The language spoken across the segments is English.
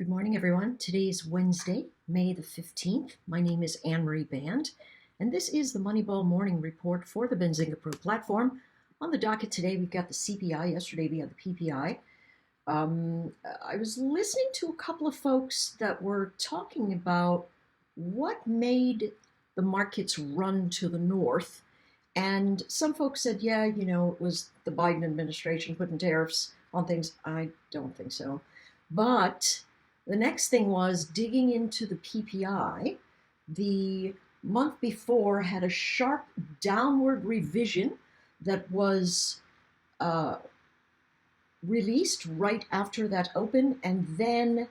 Good morning, everyone. Today is Wednesday, May the 15th. My name is Anne-Marie Band, and this is the Moneyball Morning Report for the Benzinga Pro platform. On the docket today, we've got the CPI. Yesterday, we had the PPI. I was listening to a couple of folks that were talking about what made the markets run to the north. And some folks said, yeah, it was the Biden administration putting tariffs on things. I don't think so. But the next thing was digging into the PPI. The month before had a sharp downward revision that was released right after that open, and then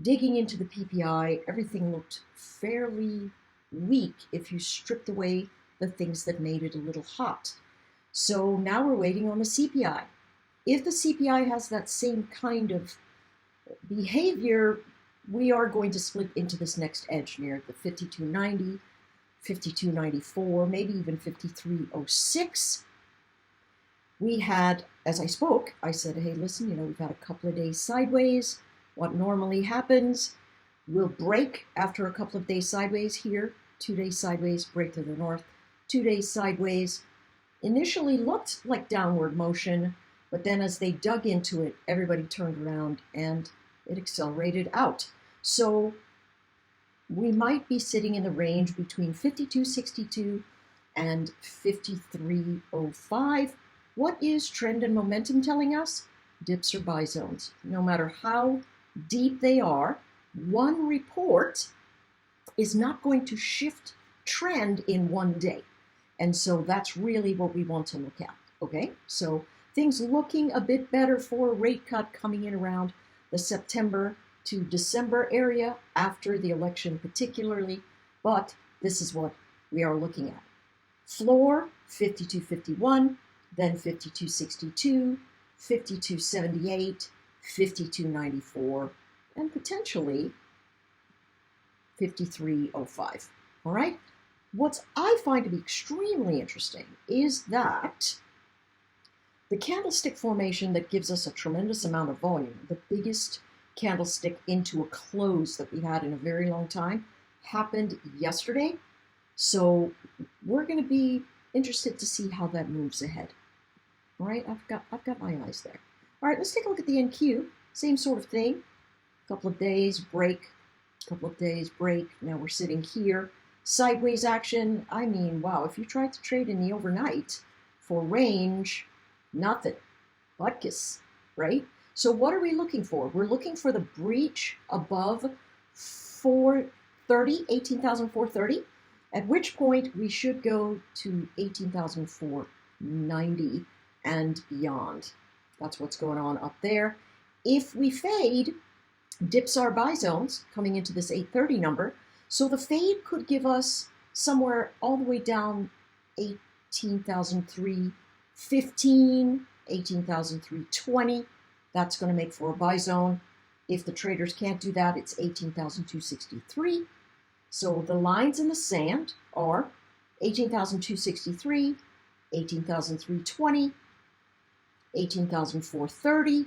digging into the PPI, everything looked fairly weak if you stripped away the things that made it a little hot. So now we're waiting on the CPI. If the CPI has that same kind of behavior, we are going to slip into this next edge near the 52.90, 52.94, maybe even 53.06. We had, as I spoke, I said, hey, listen, we've had a couple of days sideways. What normally happens, we'll break after a couple of days sideways here, 2 days sideways, break to the north, 2 days sideways. Initially looked like downward motion, but then as they dug into it, everybody turned around and it accelerated out. So we might be sitting in the range between 52.62 and 53.05. What is trend and momentum telling us? Dips or buy zones. No matter how deep they are, one report is not going to shift trend in one day. And so that's really what we want to look at, okay? So things looking a bit better for a rate cut coming in around the September to December area after the election particularly, but this is what we are looking at. Floor, 52.51, then 52.62, 52.78, 52.94, and potentially 53.05, all right? What I find to be extremely interesting is that the candlestick formation that gives us a tremendous amount of volume, the biggest candlestick into a close that we had in a very long time, happened yesterday. So we're going to be interested to see how that moves ahead. All right, I've got my eyes there. All right, let's take a look at the NQ. Same sort of thing. A couple of days, break. A couple of days, break. Now we're sitting here. Sideways action. I mean, wow, if you tried to trade in the overnight for range, nothing. Butkus, right? So what are we looking for? We're looking for the breach above 430, 18,430, at which point we should go to 18,490 and beyond. That's what's going on up there. If we fade, dips our buy zones coming into this 830 number. So the fade could give us somewhere all the way down 18,315, 18,320. That's going to make for a buy zone. If the traders can't do that, it's 18,263. So the lines in the sand are 18,263, 18,320, 18,430,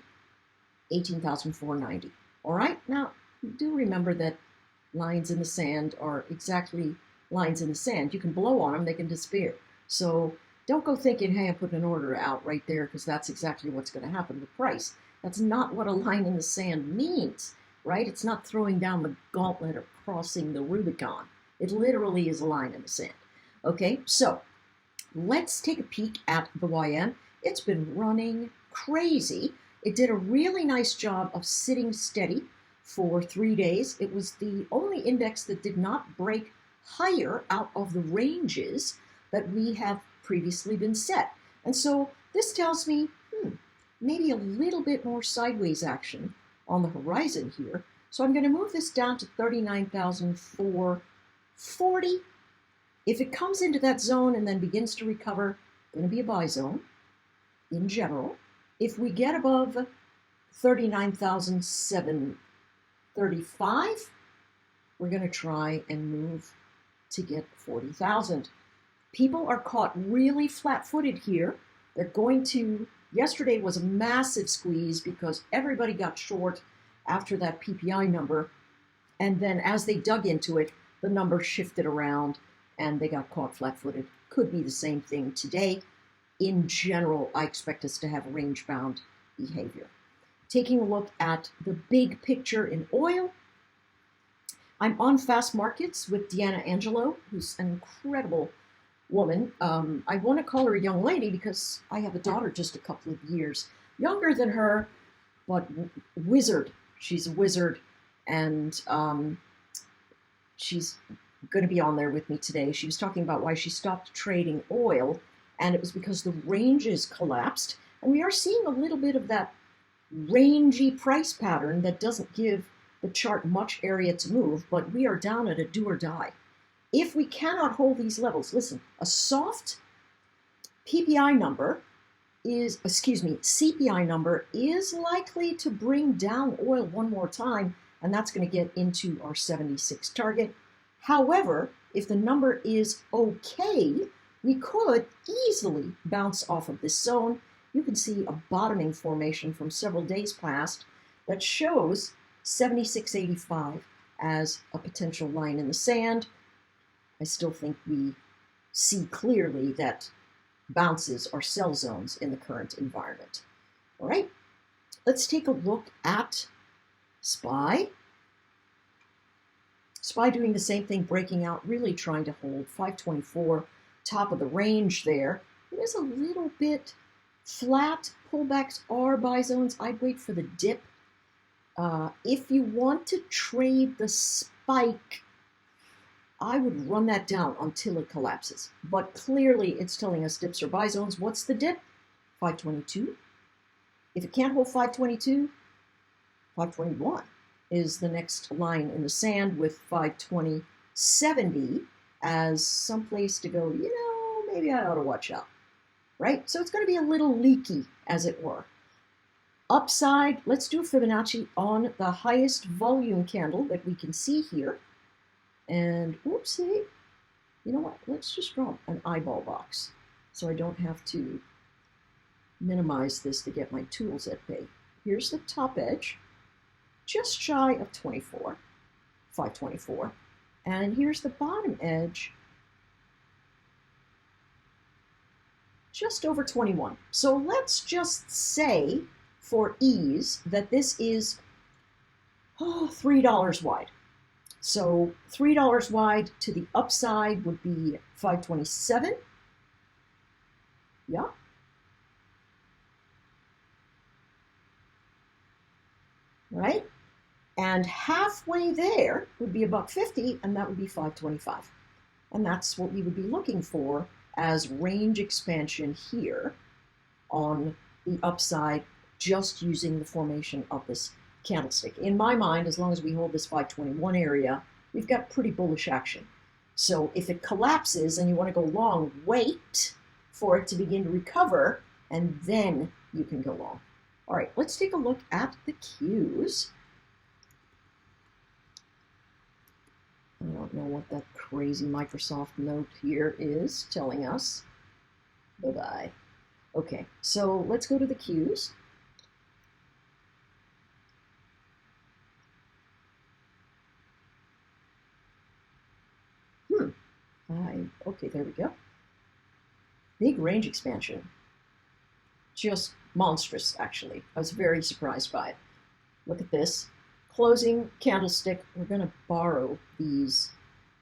18,490. All right, now do remember that lines in the sand are exactly lines in the sand. You can blow on them, they can disappear. So don't go thinking, hey, I'm putting an order out right there because that's exactly what's going to happen with price. That's not what a line in the sand means, right? It's not throwing down the gauntlet or crossing the Rubicon. It literally is a line in the sand. Okay, so let's take a peek at the YM. It's been running crazy. It did a really nice job of sitting steady for 3 days. It was the only index that did not break higher out of the ranges that we have previously been set. And so this tells me maybe a little bit more sideways action on the horizon here. So I'm going to move this down to 39,440. If it comes into that zone and then begins to recover, going to be a buy zone in general. If we get above 39,735, we're going to try and move to get 40,000. People are caught really flat-footed here. They're going to, yesterday was a massive squeeze because everybody got short after that PPI number. And then as they dug into it, the number shifted around and they got caught flat-footed. Could be the same thing today. In general, I expect us to have range-bound behavior. Taking a look at the big picture in oil, I'm on Fast Markets with Deanna Angelo, who's an incredible woman. I want to call her a young lady because I have a daughter just a couple of years younger than her, but wizard. She's a wizard, and she's going to be on there with me today. She was talking about why she stopped trading oil, and it was because the ranges collapsed, and we are seeing a little bit of that rangy price pattern that doesn't give the chart much area to move, but we are down at a do or die. If we cannot hold these levels, listen, a soft CPI number is likely to bring down oil one more time, and that's going to get into our 76 target. However, if the number is okay, we could easily bounce off of this zone. You can see a bottoming formation from several days past that shows 76.85 as a potential line in the sand. I still think we see clearly that bounces are sell zones in the current environment. All right, let's take a look at SPY. SPY doing the same thing, breaking out, really trying to hold 524, top of the range there. It is a little bit flat. Pullbacks are buy zones. I'd wait for the dip. If you want to trade the spike, I would run that down until it collapses. But clearly it's telling us dips are buy zones. What's the dip? 522. If it can't hold 522, 521 is the next line in the sand, with 520.70 as someplace to go, maybe I ought to watch out, right? So it's going to be a little leaky, as it were. Upside, let's do a Fibonacci on the highest volume candle that we can see here. And whoopsie, you know what? Let's just draw an eyeball box so I don't have to minimize this to get my tools at bay. Here's the top edge, just shy of 24, 524. And here's the bottom edge, just over 21. So let's just say, for ease, that this is $3 wide. So $3 wide to the upside would be 527. Yeah. Right? And halfway there would be $1.50, and that would be 525. And that's what we would be looking for as range expansion here on the upside, just using the formation of this candlestick. In my mind, as long as we hold this 521 area, we've got pretty bullish action. So if it collapses and you want to go long, wait for it to begin to recover, and then you can go long. All right, let's take a look at the Qs. I don't know what that crazy Microsoft note here is telling us. Bye-bye. Okay, so let's go to the Qs. Okay, there we go. Big range expansion. Just monstrous, actually. I was very surprised by it. Look at this. Closing candlestick. We're going to borrow these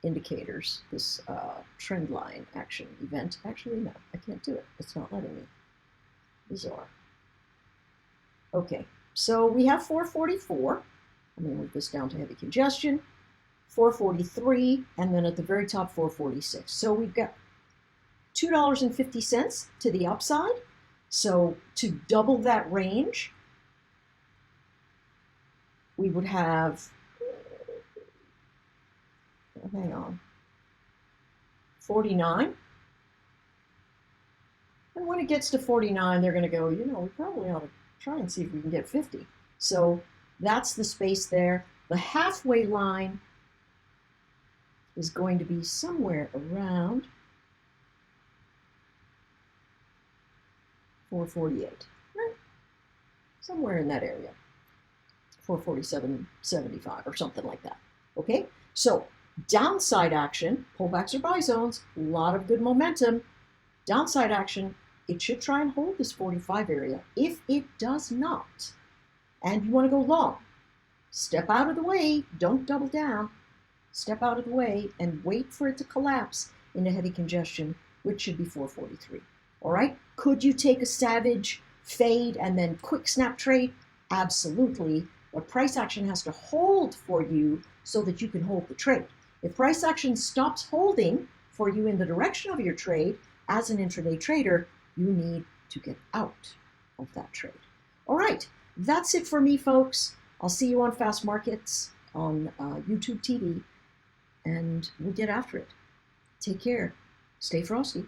indicators, this trend line action event. Actually, no, I can't do it. It's not letting me. Bizarre. Okay, so we have 444. I'm going to move this down to heavy congestion. 443, and then at the very top, 446. So we've got $2.50 to the upside. So to double that range, we would have, hang on, 49. And when it gets to 49, they're going to go, we probably ought to try and see if we can get 50. So that's the space there. The halfway line is going to be somewhere around 448, right? Somewhere in that area. 447.75 or something like that. Okay, so downside action, pullbacks or buy zones, a lot of good momentum. Downside action, it should try and hold this 45 area. If it does not, and you want to go long, step out of the way, don't double down, step out of the way and wait for it to collapse into heavy congestion, which should be 443. All right, could you take a savage fade and then quick snap trade? Absolutely, but price action has to hold for you so that you can hold the trade. If price action stops holding for you in the direction of your trade, as an intraday trader, you need to get out of that trade. All right, that's it for me, folks. I'll see you on Fast Markets on YouTube TV, and we'll get after it. Take care. Stay frosty.